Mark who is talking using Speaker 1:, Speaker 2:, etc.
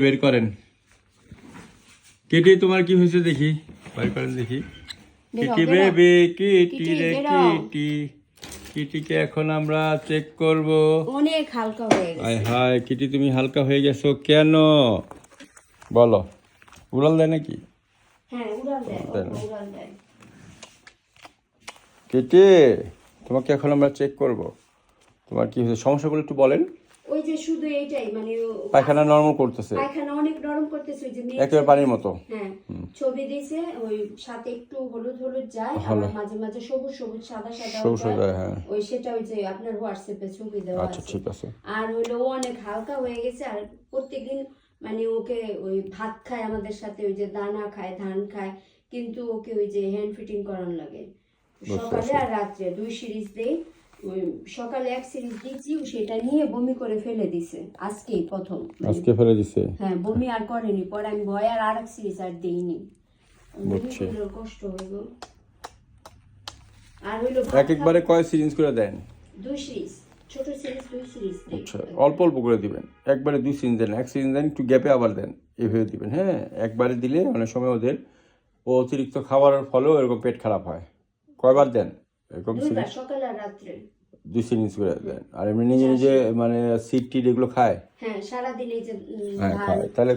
Speaker 1: বের করেন। কিটি তোমার কি হয়েছে দেখি, বের করেন দেখি। কিটি বেবি, কিটি রে কিটি, কিটিকে এখন আমরা চেক করব।
Speaker 2: অনেক হালকা হয়ে গেছে।
Speaker 1: হায় হায় কিটি তুমি হালকা হয়ে গেছো কেন বলো? উড়াল দেয় নাকি?
Speaker 2: হ্যাঁ উড়াল দেয়, উড়াল দেয়।
Speaker 1: কিটি তোমাকে এখন আমরা চেক করব। তোমার কি হয়েছে, সমস্যাগুলো একটু বলেন।
Speaker 2: ওই যে শুধু এইটাই মানে
Speaker 1: পায়খানা নরমাল করতেছে,
Speaker 2: পায়খানা অনেক নরম করতেছে, ওই যে
Speaker 1: একেবারে পানির মতো।
Speaker 2: হ্যাঁ ছবি দিয়েছে, ওই সাথে একটু হলুদ হলুদ যায়, আবার মাঝে মাঝে সবুজ সবুজ সাদা সাদা যায়।
Speaker 1: হ্যাঁ
Speaker 2: ওই সেটা ওই যে আপনার হোয়াটসঅ্যাপে ছবি দেওয়া
Speaker 1: আচ্ছা
Speaker 2: আছে।
Speaker 1: ঠিক আছে।
Speaker 2: আর হইলো ও অনেক হালকা হয়ে গেছে। আর প্রত্যেকদিন মানে ওকে ওই ভাত খায় আমাদের সাথে, ওই যে দানা খায় ধান খায়, কিন্তু ওকে ওই যে হ্যান্ড ফিটিং করানো লাগে সকালে আর রাত্রে 2 সিরিজ দেই। ওই সকালে 1 সিরিজ দিয়েছি, সেটা নিয়ে বমি করে ফেলে দিছে আজকেই প্রথম।
Speaker 1: আজকে ফেলে দিছে?
Speaker 2: হ্যাঁ বমি আর করেনি, পরে আমি ভয় আর আরেক সিরিজ আর দেইনি।
Speaker 1: বুঝছি।
Speaker 2: কষ্ট হইল। আর হইলো
Speaker 1: একবারে কয় সিরিঞ্জ করে দেন?
Speaker 2: 2 সিরিজ, ছোট সিরিজ 2 সিরিজ দেই।
Speaker 1: আচ্ছা অল্প অল্প করে দিবেন, একবারে 2 সিরিঞ্জ দেন, 1 সিরিঞ্জ দেন একটু গ্যাপে আবার দেন, এইভাবে দিবেন। হ্যাঁ একবারে দিলে অনেক সময় ওদের অতিরিক্ত খাবারের ফলেও এরকম পেট খারাপ হয়। কয়বার দেন এরকম সিরিঞ্জ?
Speaker 2: সকালে আর রাত্রে
Speaker 1: 2 সিরিঞ্জ করে দেন। আর এমনি নিজে নিজে মানে সিড টিড এগুলো খায়?
Speaker 2: হ্যাঁ সারাদিন এই যে
Speaker 1: হ্যাঁ খায়, তাহলে